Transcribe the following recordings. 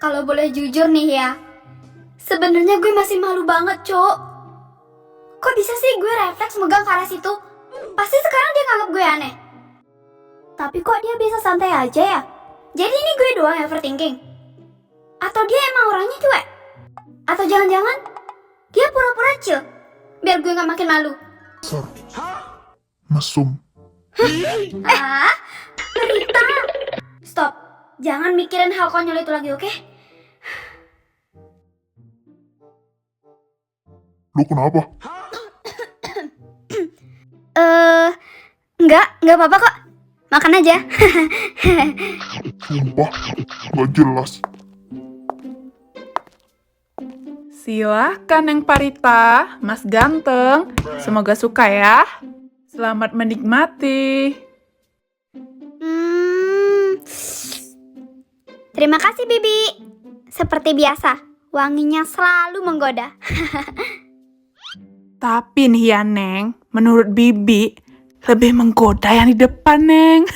Kalau boleh jujur nih ya, sebenarnya gue masih malu banget, Cok. Kok bisa sih gue refleks megang ke arah situ? Pasti sekarang dia nganggap gue aneh. Tapi kok dia bisa santai aja ya? Jadi ini gue doang yang overthinking? Atau dia emang orangnya cuek? Atau jangan-jangan dia pura-pura chill biar gue gak makin malu? Sor, mesum. Berita. Stop, jangan mikirin hal konyol itu lagi, oke? Lu kenapa? Enggak apa-apa kok. Makan aja. Sumpah, gak jelas. Silahkan Neng Parita, Mas Ganteng. Semoga suka ya. Selamat menikmati. Terima kasih, Bibi. Seperti biasa, wanginya selalu menggoda. Tapi nih ya Neng, menurut Bibi, lebih menggoda yang di depan Neng.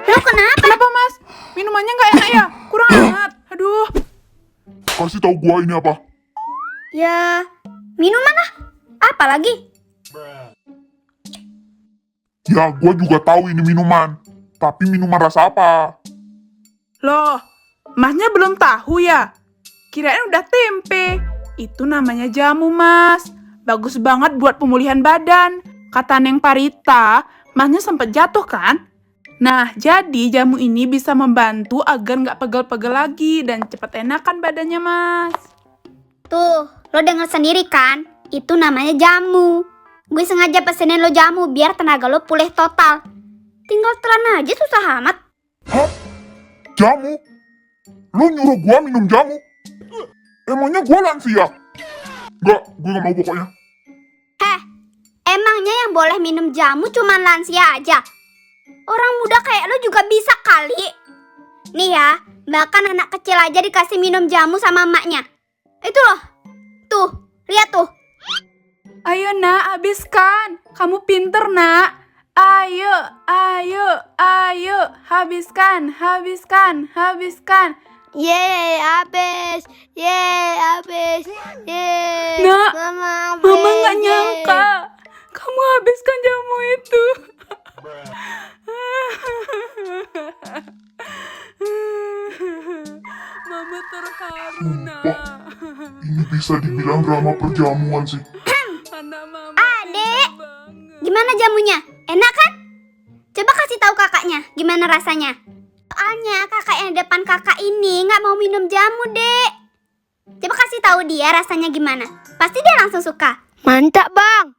Lo kenapa? Kenapa Mas? Minumannya nggak enak ya? Kurang hangat. Aduh. Kasih tahu gua ini apa? Ya, minuman lah. Apa lagi? Ya, gua juga tahu ini minuman. Tapi minuman rasa apa? Loh, Masnya belum tahu ya? Kirain udah tempe. Itu namanya jamu, Mas. Bagus banget buat pemulihan badan. Kata Neng Parita, Masnya sempat jatuh kan? Nah, jadi jamu ini bisa membantu agar nggak pegel-pegel lagi dan cepat enakan badannya, Mas. Tuh, lo denger sendiri kan? Itu namanya jamu. Gue sengaja pesenin lo jamu biar tenaga lo pulih total. Tinggal telan aja susah amat. Hah? Jamu? Lu nyuruh gua minum jamu? Emangnya gua lansia? Enggak, gue gak mau pokoknya. Emangnya yang boleh minum jamu cuma lansia aja? Orang muda kayak lo juga bisa kali. Nih ya, bahkan anak kecil aja dikasih minum jamu sama emaknya. Itu loh. Tuh, lihat tuh. Ayo nak, habiskan. Kamu pinter nak. Ayo, habiskan. Yeay, habis. Nak, Mama nggak nyangka. Kamu habiskan jamu itu. Mama terharu, nak. Ini bisa dibilang drama perjamuan sih. Anak Mama Adek, pinter banget. gimana jamunya? Enak kan? Coba kasih tahu kakaknya gimana rasanya. Soalnya kakak yang depan kakak ini nggak mau minum jamu, Dek. Coba kasih tahu dia rasanya gimana. Pasti dia langsung suka. Mantap, Bang.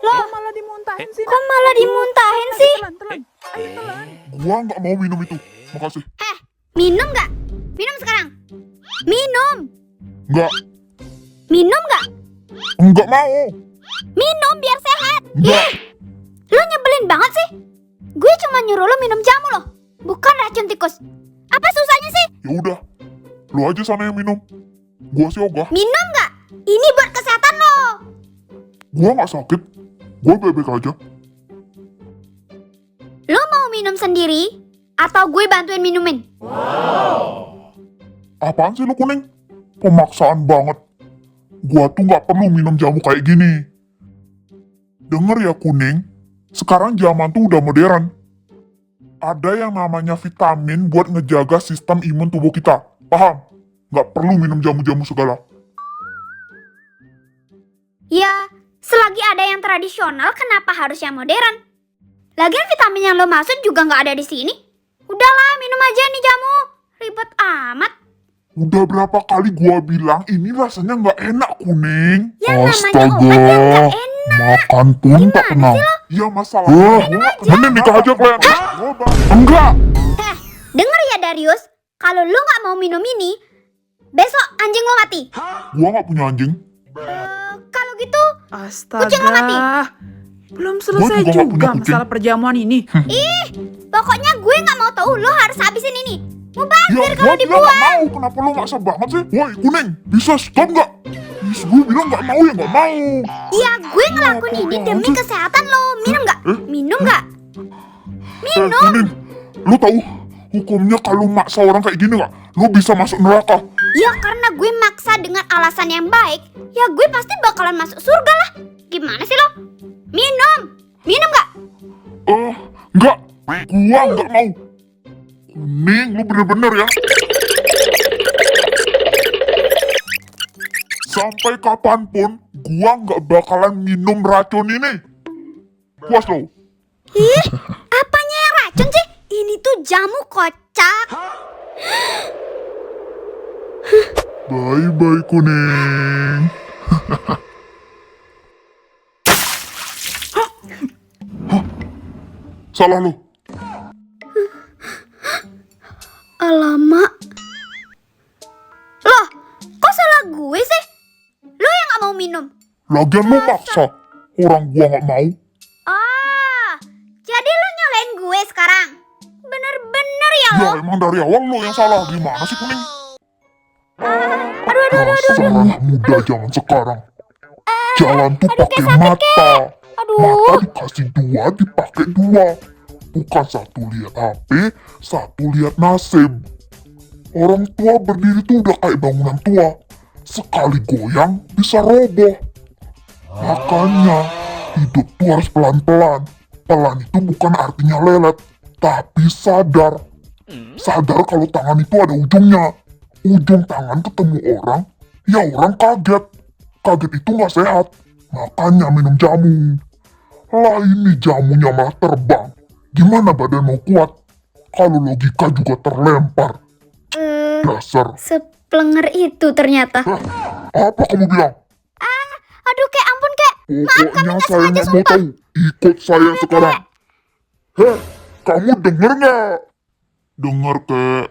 Loh, malah dimuntahin sih. Kok malah dimuntahin sih? Telan. Ayo telan. Gua gak mau minum itu. Makasih. Minum nggak? Minum sekarang. Minum. Enggak. Minum nggak? Enggak mau. Minum biar sehat. Enggak. Lo nyebelin banget sih. Gue cuma nyuruh lo minum jamu loh, bukan racun tikus. Apa susahnya sih? Ya udah. Lu aja sana yang minum. Gua sih ogah. Minum nggak? Ini buat kesehatan lo. Gua gak sakit. Gua baik-baik aja. Lo mau minum sendiri atau gue bantuin minumin? Apaan sih lu kuning? Pemaksaan banget. Gua tuh gak perlu minum jamu kayak gini. Denger ya kuning, sekarang zaman tuh udah modern. Ada yang namanya vitamin buat ngejaga sistem imun tubuh kita. Paham? Gak perlu minum jamu-jamu segala. Ya, selagi ada yang tradisional, kenapa harus yang modern? Lagian vitamin yang lo maksud juga nggak ada di sini. Udahlah, minum aja nih jamu. Ribet amat. Udah berapa kali gua bilang ini rasanya gak enak kuning. Yang namanya obat yang nggak enak. Makan pun tak tenang. Iya masalahnya. Mending nikah aja kalian. Enggak. Denger ya Darius, kalau lo nggak mau minum ini, besok anjing lo mati. Gua gak punya anjing. Kalau gitu, Kucing lo mati. Astaga. Belum selesai Gua juga nggak punya juga kucing. masalah perjamuan ini. pokoknya gue nggak mau tahu. Lo harus habisin ini. Ya Mubazir gua kalau bilang dibuang. gak mau. Kenapa lu maksa banget sih? Woi kuning, bisa stop gak? Gue bilang gak mau ya gak mau. Iya, gue ngelakuin ini demi kesehatan lo. Minum nggak? Minum nggak? Minum. Kuning, Lu tahu hukumnya kalau maksa orang kayak gini gak? Lu bisa masuk neraka. Ya karena gue maksa dengan alasan yang baik, ya gue pasti bakalan masuk surga lah. Gimana sih lo? Minum! Minum gak? Enggak. Gua enggak mau. Kuning, lu bener-bener ya. Sampai kapanpun, gua nggak bakalan minum racun ini. Puas lo? Ih, apanya yang racun sih? Ini tuh jamu kocak. Bye-bye kuning. Hah? Salah lo. Alamak. Loh, kok salah gue sih? Lo yang gak mau minum. Lagian lu maksa. Orang gua nggak mau. Ah, jadi lo nyalain gue sekarang? Bener-bener ya lo? Ya emang dari awal lo yang salah. Gimana sih kuning? Aduh. Masalah muda zaman sekarang. Jalan tuh pakai mata. Aduh. Mata dikasih dua, dipakai dua. Bukan satu lihat HP, satu lihat nasib. Orang tua berdiri tuh udah kayak bangunan tua. Sekali goyang bisa roboh. Makanya hidup tuh harus pelan-pelan. Pelan itu bukan artinya lelet, tapi sadar. Sadar kalau tangan itu ada ujungnya. Ujung tangan ketemu orang, ya orang kaget. Kaget itu nggak sehat. Makanya minum jamu. Lah ini jamunya malah terbang. Gimana badan mau kuat? Kalau logika juga terlempar. Dasar. Seplenger itu ternyata. Apa kamu bilang? Aduh, kek ampun, kek. Pokoknya saya nggak mau tahu. Ikut saya sekarang. Heh, kamu denger nggak? Denger, kek.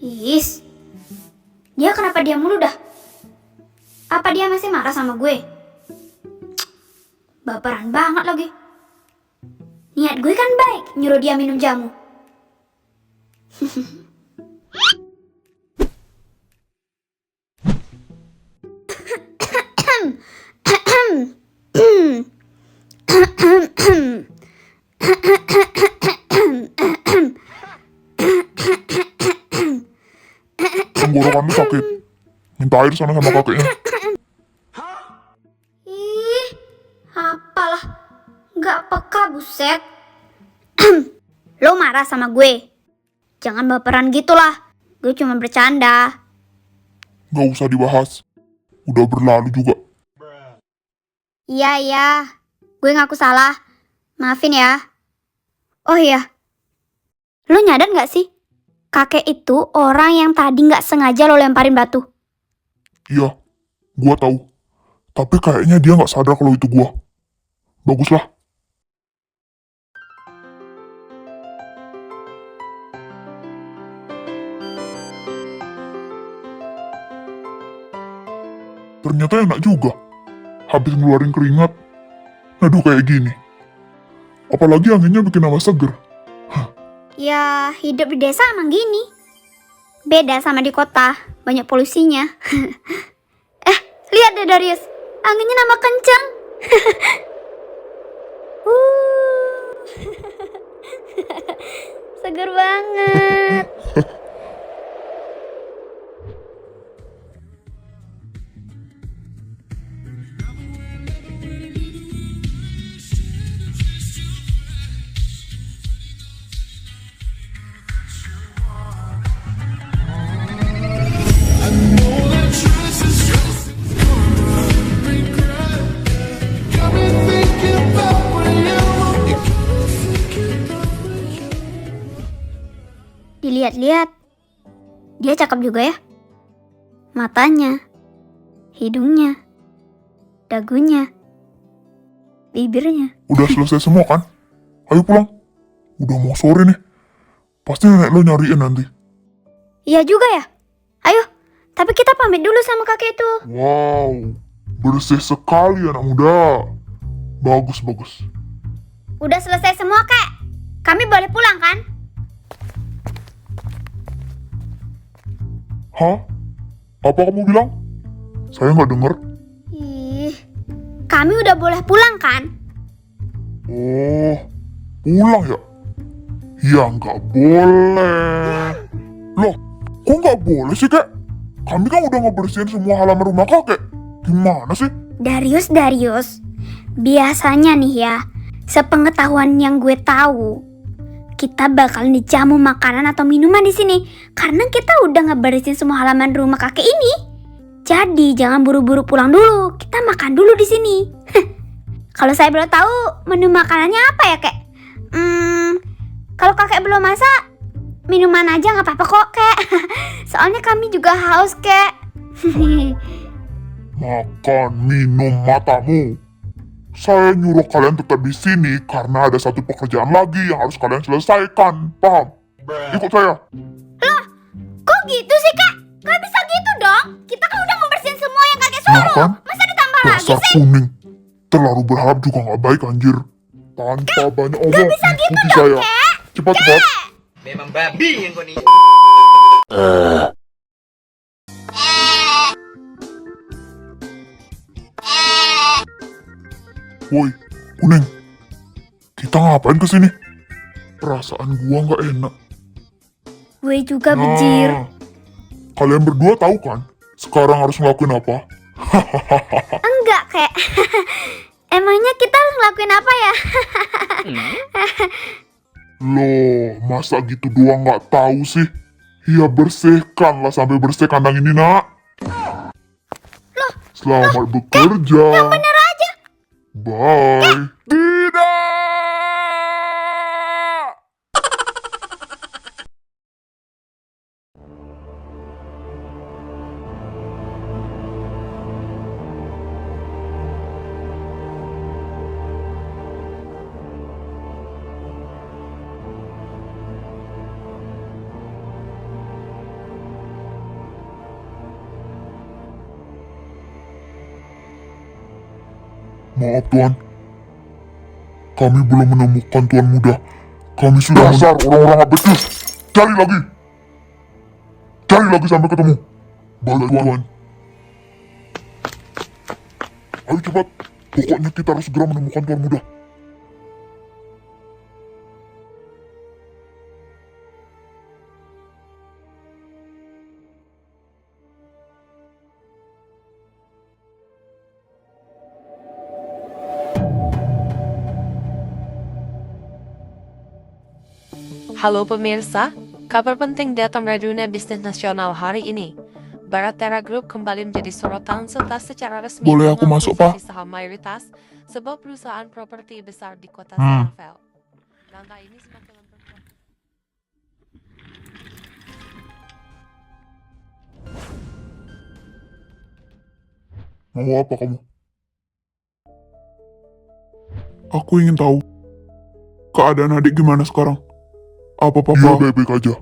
Is, dia kenapa diam mulu dah? Apa dia masih marah sama gue? Baperan banget lagi. Niat gue kan baik, nyuruh dia minum jamu. Tenggorokan lu sakit. Minta air sana sama kakeknya. Ih, apalah. Gak peka, buset. Lo marah sama gue? Jangan baperan gitulah. Gue cuma bercanda. Gak usah dibahas. Udah berlalu juga. Iya. Gue ngaku salah. Maafin ya. Oh iya. Lo nyadar gak sih? Kakek itu orang yang tadi gak sengaja lo lemparin batu. Iya, gua tahu. Tapi kayaknya dia nggak sadar kalau itu gua. Baguslah. Ternyata enak juga. Habis ngeluarin keringat. Aduh kayak gini. Apalagi anginnya bikin nama seger. Ya, hidup di desa emang gini. Beda sama di kota, banyak polusinya. Lihat deh Darius, anginnya nama kencang. Seger banget. Dilihat-lihat, dia cakep juga ya. Matanya, hidungnya, dagunya. bibirnya. Udah selesai semua kan? Ayo pulang. Udah mau sore nih. Pasti nenek lo nyariin nanti. Iya juga ya. Ayo, tapi kita pamit dulu sama kakek itu. Wow, bersih sekali anak muda. Bagus, bagus. Udah selesai semua, Kak. Kami boleh pulang kan? Hah? Apa kamu bilang? Saya nggak dengar. Ih, kami udah boleh pulang kan? Oh, pulang ya? Ya nggak boleh. Loh, kok nggak boleh sih, Kak? Kami kan udah ngebersihin semua halaman rumah kakek. Gimana sih? Darius, biasanya nih ya, sepengetahuan yang gue tahu, kita bakal dijamu makanan atau minuman di sini karena kita udah ngebersihin semua halaman rumah kakek ini. Jadi jangan buru-buru pulang dulu, kita makan dulu di sini. Kalau saya belum tahu menu makanannya apa ya, Kek? Kalau kakek belum masak, minuman aja nggak apa-apa kok, Kek. Soalnya kami juga haus, Kek. Makan, minum matamu. Saya nyuruh kalian tetap di sini karena ada satu pekerjaan lagi yang harus kalian selesaikan. Paham? Ikut saya. Kok gitu sih, Kak? Gak bisa gitu dong. Kita kan udah membersihin semua yang kakek suruh. Nah kan? Masa ditambah lagi Dasar sih? kuning. Terlalu berharap juga nggak baik, anjir. Tanpa banyak omong, bisa gitu ikuti dong, saya. Kek. Cepat-cepat. Memang babi yang kau nih. Woi, kuning. Kita ngapain kesini? Perasaan gua nggak enak. Gue juga bejir. Nah, kalian berdua tahu kan? Sekarang harus ngelakuin apa? Enggak, Kek. Emangnya kita harus ngelakuin apa ya? Loh, masa gitu doang nggak tahu sih? Ya bersihkanlah sampai bersih kandang ini, nak. Selamat bekerja. Yang bener aja. Bye. Tidak. Maaf Tuan, kami belum menemukan Tuan Muda. Kami sudah dasar orang-orang nggak becus. Cari lagi sampai ketemu. Baik Tuan. Ayo cepat, pokoknya kita harus segera menemukan Tuan Muda. Halo pemirsa, kabar penting datang dari dunia bisnis nasional hari ini. Baratera Group kembali menjadi sorotan setelah secara resmi Boleh aku masuk, Pak? mengakuisisi saham mayoritas sebuah perusahaan properti besar di kota Senevel. Langkah ini semakin memperkuat. Mau apa kamu? Aku ingin tahu keadaan adik gimana sekarang. Apa papa? Dia baik-baik aja.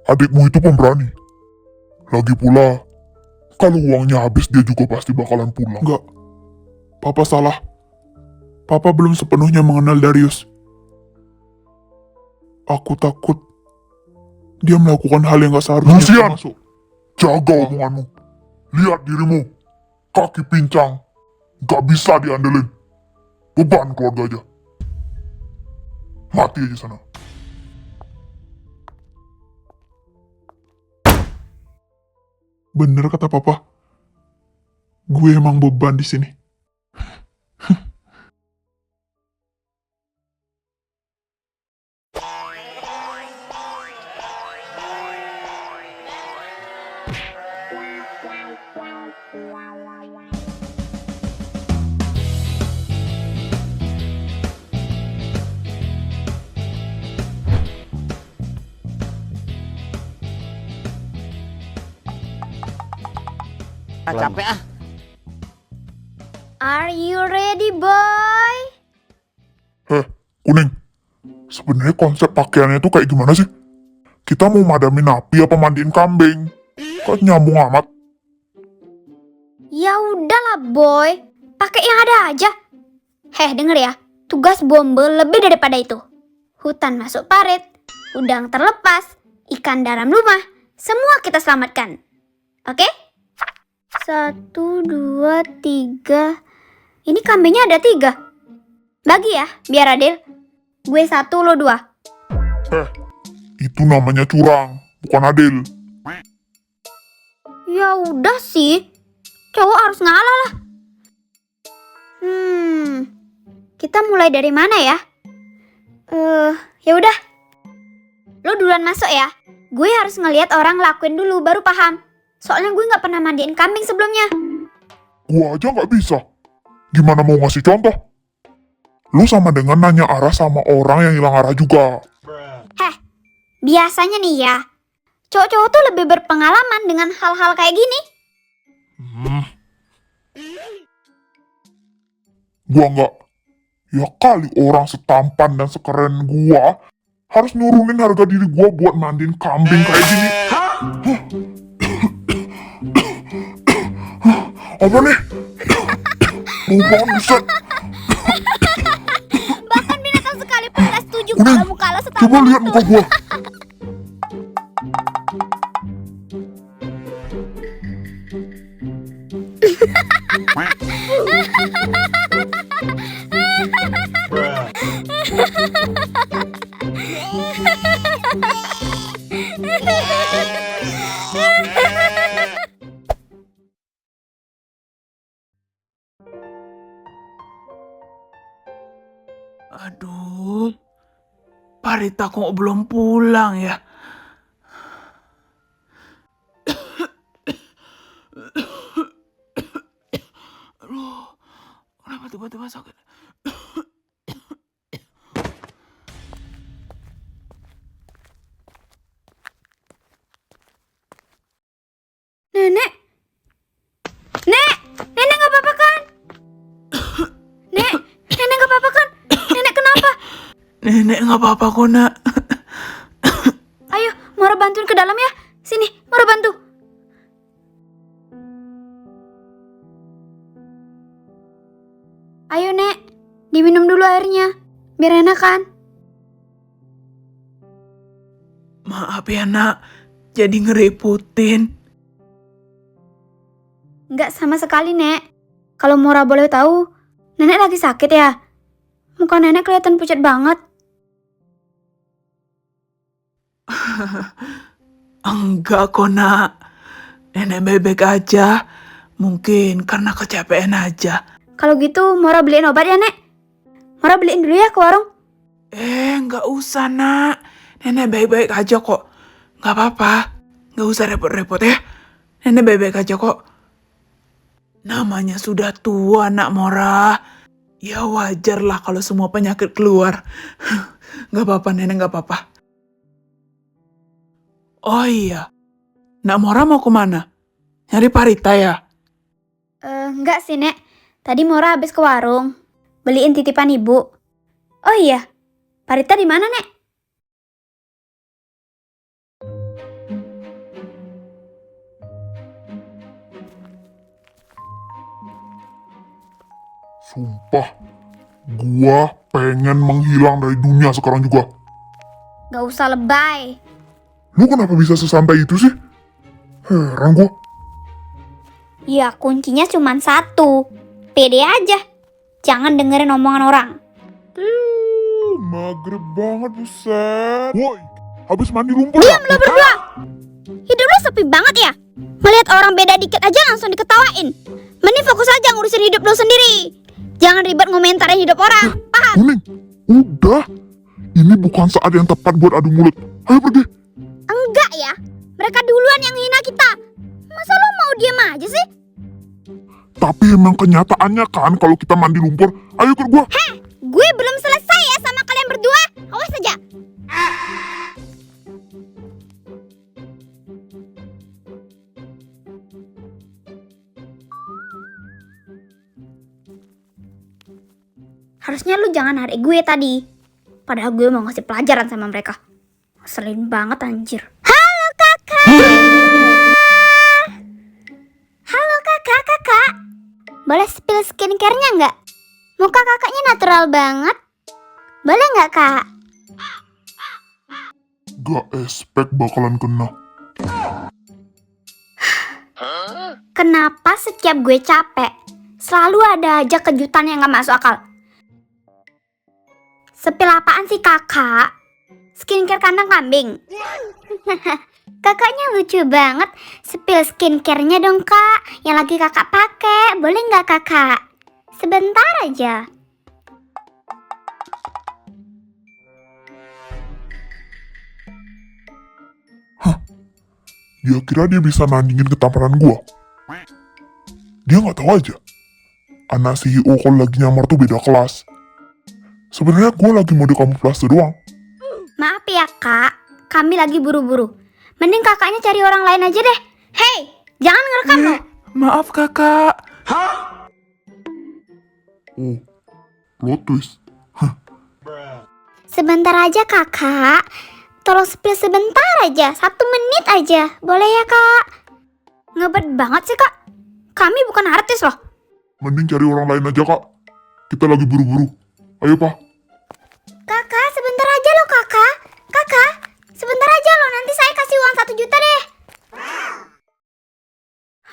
Adikmu itu pemberani. Lagi pula, kalau uangnya habis dia juga pasti bakalan pulang. Enggak, papa salah. Papa belum sepenuhnya mengenal Darius. Aku takut dia melakukan hal yang gak seharusnya. Lucian, jaga omonganmu. Lihat dirimu, kaki pincang, gak bisa diandelin. Beban keluarga aja. Mati aja sana. Bener kata papa. Gue emang beban di sini. Capek ah. Are you ready, boy? Kuning. Sebenarnya konsep pakaiannya itu kayak gimana sih? Kita mau madamin api apa mandiin kambing? Kok nyambung amat? Ya udahlah, boy. Pakai yang ada aja. Denger ya. Tugas Bombe lebih daripada itu. Hutan masuk parit, udang terlepas, ikan dalam rumah, semua kita selamatkan. Oke? 1, 2, 3. Ini kambingnya ada 3. Bagi ya, biar adil. Gue 1, lo 2. Itu namanya curang, bukan adil. Ya udah sih. Cowok harus ngalah lah. Kita mulai dari mana ya? Ya udah. Lo duluan masuk ya. Gue harus ngelihat orang lakuin dulu baru paham. Soalnya gue nggak pernah mandiin kambing sebelumnya. Gua aja nggak bisa. Gimana mau ngasih contoh? Lu sama dengan nanya arah sama orang yang hilang arah juga. Biasanya nih ya, cowok-cowok tuh lebih berpengalaman dengan hal-hal kayak gini. Gua nggak. Ya kali orang setampan dan sekeren gua harus nurunin harga diri gua buat mandiin kambing kayak gini. Apa nih? Bukan bisa. Bahkan binatang sekalipun gak setuju Kuning, kalau muka lo setampan coba lihat itu. muka gua. Aduh, Parita kok belum pulang ya? Aduh, kenapa tiba-tiba sakit? Nenek, nenek gak apa-apa kan? Nenek gak apa-apa kan? Nenek kenapa? Nenek nggak apa-apa kok, Nak. Ayo, Mora bantuin ke dalam ya. Sini, Mora bantu. Ayo, Nek. Diminum dulu airnya. Biar enak kan? Maaf ya, Nak. Jadi ngerepotin. Nggak sama sekali, Nek. Kalau Mora boleh tahu, Nenek lagi sakit ya? Muka Nenek kelihatan pucat banget. Enggak kok, Nak. Nenek baik-baik aja. Mungkin karena kecapean aja. Kalau gitu, Mora beliin obat ya, Nek? Mora beliin dulu ya ke warung. Nggak usah, Nak. Nenek baik-baik aja kok. Nggak apa-apa. Nggak usah repot-repot ya. Nenek baik-baik aja kok. Namanya sudah tua, Nak Mora. Ya wajar lah kalau semua penyakit keluar. Nggak apa-apa, Nenek nggak apa-apa. Oh iya. Nak Mora mau kemana? Nyari Parita ya? Enggak sih, Nek. Tadi Mora habis ke warung. Beliin titipan ibu. Oh iya, Parita di mana, Nek? Sumpah, gua pengen menghilang dari dunia sekarang juga. Gak usah lebay. Lu kenapa bisa sesantai itu sih? Heran gua. Ya, kuncinya cuma satu. Pede aja. Jangan dengerin omongan orang. Mager banget, buset. Woi, habis mandi lumpur. Diam lo berdua. Hidup lo sepi banget ya? Melihat orang beda dikit aja langsung diketawain. Mending fokus aja ngurusin hidup lo sendiri. Jangan ribet ngomentarin hidup orang. Paham? Kuning, udah. Ini bukan saat yang tepat buat adu mulut. Ayo pergi. Enggak ya. Mereka duluan yang hina kita. Masa lo mau diam aja sih? Tapi emang kenyataannya kan kalau kita mandi lumpur. Ayo ikut gua. Gue belum selesai ya sama kalian berdua. Awas aja. Harusnya lu jangan narik gue tadi. Padahal gue mau ngasih pelajaran sama mereka. Ngeselin banget anjir. Halo kakak! Halo kakak. Boleh spill skincare-nya nggak? Muka kakaknya natural banget. Boleh nggak kak? Gak expect bakalan kena. Kenapa setiap gue capek, selalu ada aja kejutan yang gak masuk akal? Sepil apaan sih kakak? Skincare kandang kambing? Kakaknya lucu banget. Sepil skincare-nya dong kak, yang lagi kakak pakai. Boleh nggak kakak? Sebentar aja. Dia kira dia bisa nandingin ketampanan gua. Dia nggak tahu aja. Anak CEO kalau lagi nyamar tuh beda kelas. Sebenarnya gua lagi mau di kamuflase doang. Maaf ya kak, kami lagi buru-buru. Mending kakaknya cari orang lain aja deh. Hei, jangan ngerekam loh. Maaf kakak. Oh, plot twist. Sebentar aja kakak. Tolong spill sebentar aja, 1 menit aja. Boleh ya kak? Ngebet banget sih kak. Kami bukan artis loh. Mending cari orang lain aja kak. Kita lagi buru-buru. Ayo pak. Kakak, sebentar aja loh kakak. Kakak, sebentar aja loh. Nanti saya kasih uang 1 juta deh.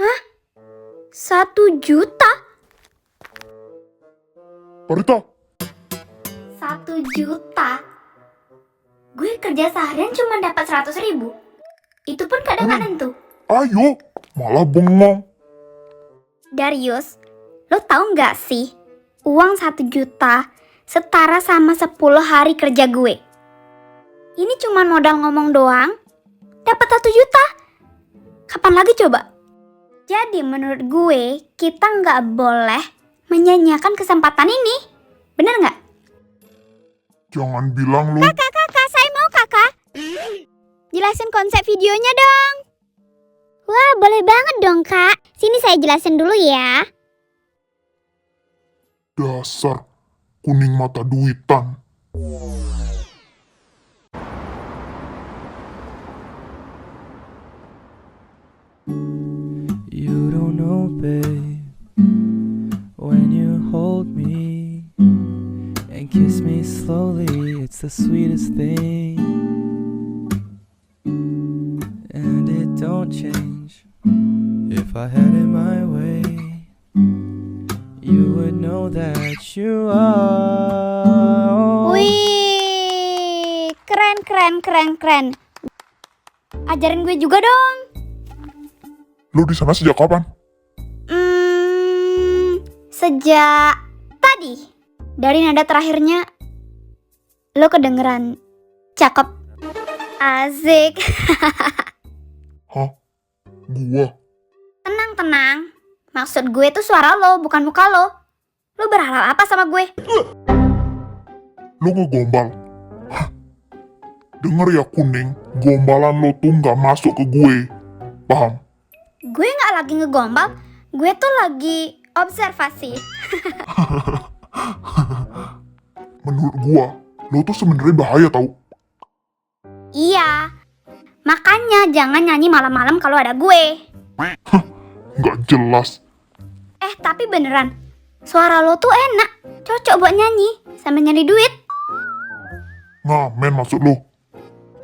Hah? 1 juta? Parita, 1 juta? Gue kerja seharian cuma dapat 100.000. Itu pun kadang nggak nentu. ayo. Malah bengong. Darius, lo tahu nggak sih? Uang 1 juta setara sama 10 hari kerja gue. Ini cuma modal ngomong doang, dapat 1 juta. Kapan lagi coba? Jadi menurut gue, kita nggak boleh menyanyiakan kesempatan ini. Bener nggak? Jangan bilang lu. Kakak, saya mau kakak. Jelasin konsep videonya dong. Wah, boleh banget dong kak. Sini saya jelasin dulu ya. Dasar kuning mata duitan. You don't know, babe, when you hold me and kiss me slowly, it's the sweetest thing. And it don't change. If I had it my way, you would know that you are. Wih, keren. Ajarin gue juga dong. Lu di sana sejak kapan? Sejak tadi. Dari nada terakhirnya, lo kedengeran cakep. Asik. Hah? Gua? Tenang. Maksud gue tuh suara lo, bukan muka lo. Lo berharap apa sama gue? Lu ngegombal? Hah? Denger ya kuning, gombalan lo tuh nggak masuk ke gue. Paham? Gue gak lagi ngegombal. Gue tuh lagi observasi. Menurut gua, lo tuh sebenarnya bahaya tau. Iya. Makanya jangan nyanyi malam-malam kalau ada gue. Nggak jelas. Tapi beneran, suara lo tuh enak. Cocok buat nyanyi sambil nyari duit. Ngamen maksud lo?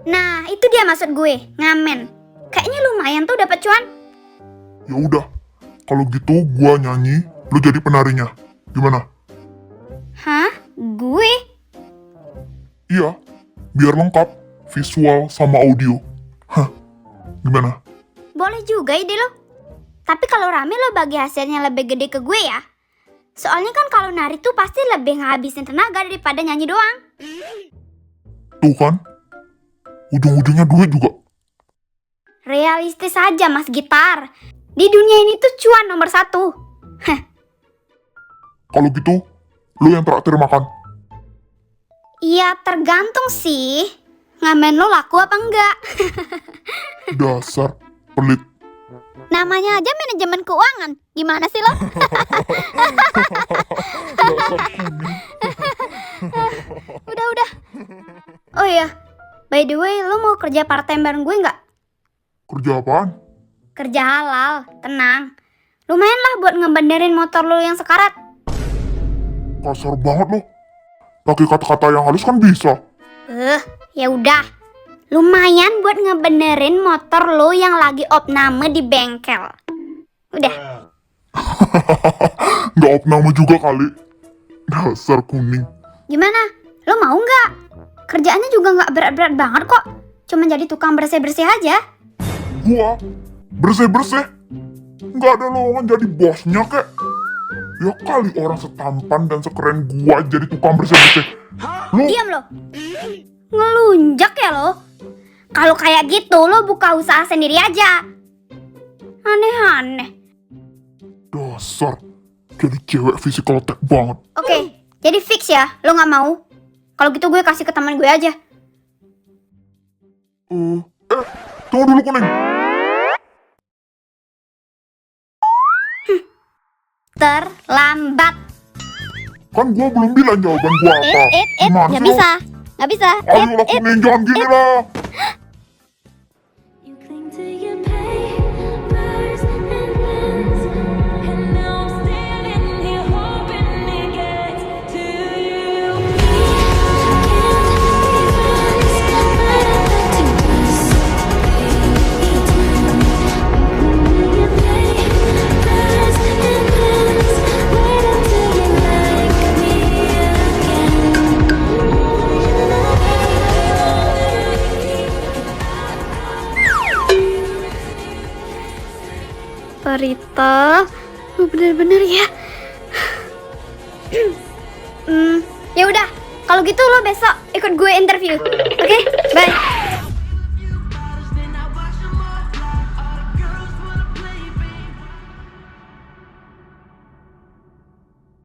Nah, itu dia maksud gue, ngamen. Kayaknya lumayan tuh dapat cuan. Ya udah, kalau gitu gua nyanyi, lo jadi penarinya. Gimana? Hah? Gue? Iya, biar lengkap visual sama audio. Hah, gimana? Boleh juga ide lo. Tapi kalau rame lo bagi hasilnya lebih gede ke gue ya. Soalnya kan kalau nari tuh pasti lebih ngabisin tenaga daripada nyanyi doang. Tuh kan, ujung-ujungnya duit juga. Realistis aja mas gitar. Di dunia ini tuh cuan nomor 1. Heh. Kalau gitu, lo yang traktir makan. Iya tergantung sih. Ngamen lo laku apa enggak? Dasar pelit. Namanya aja manajemen keuangan. Gimana sih lo? Dasar kuning. Udah. Oh iya, by the way, lo mau kerja part-time bareng gue nggak? Kerja apaan? Kerja halal, tenang. Lumayan lah buat ngebenerin motor lo yang sekarat. Kasar banget lo. Pakai kata-kata yang halus kan bisa. Ya udah. Lumayan buat ngebenerin motor lo yang lagi opname di bengkel. Udah. Nggak opname juga kali. Dasar kuning. Gimana? Lo mau nggak? Kerjaannya juga nggak berat-berat banget kok. Cuma jadi tukang bersih-bersih aja. Gua bersih-bersih. Nggak ada lowongan jadi bosnya kek. Ya kali orang setampan dan sekeren gua jadi tukang bersih-bersih. Lu Diam lo. Ngelunjak ya lo. Kalau kayak gitu lo buka usaha sendiri aja. Aneh-aneh. dasar jadi cewek physical attack banget. Oke, jadi fix ya. Lo nggak mau? Kalau gitu gue kasih ke teman gue aja. Tunggu dulu kuning. Terlambat. Kan gua belum bilang jawaban gua apa. Gimana Nggak sih lo? bisa. Nggak bisa. Ayolah kuning, jangan gini lah. You cling to your papers and pens, and now I'm standing here hoping it gets to you. Rita, lu bener-bener ya. Ya udah, kalau gitu lo besok ikut gue interview. Oke, bye.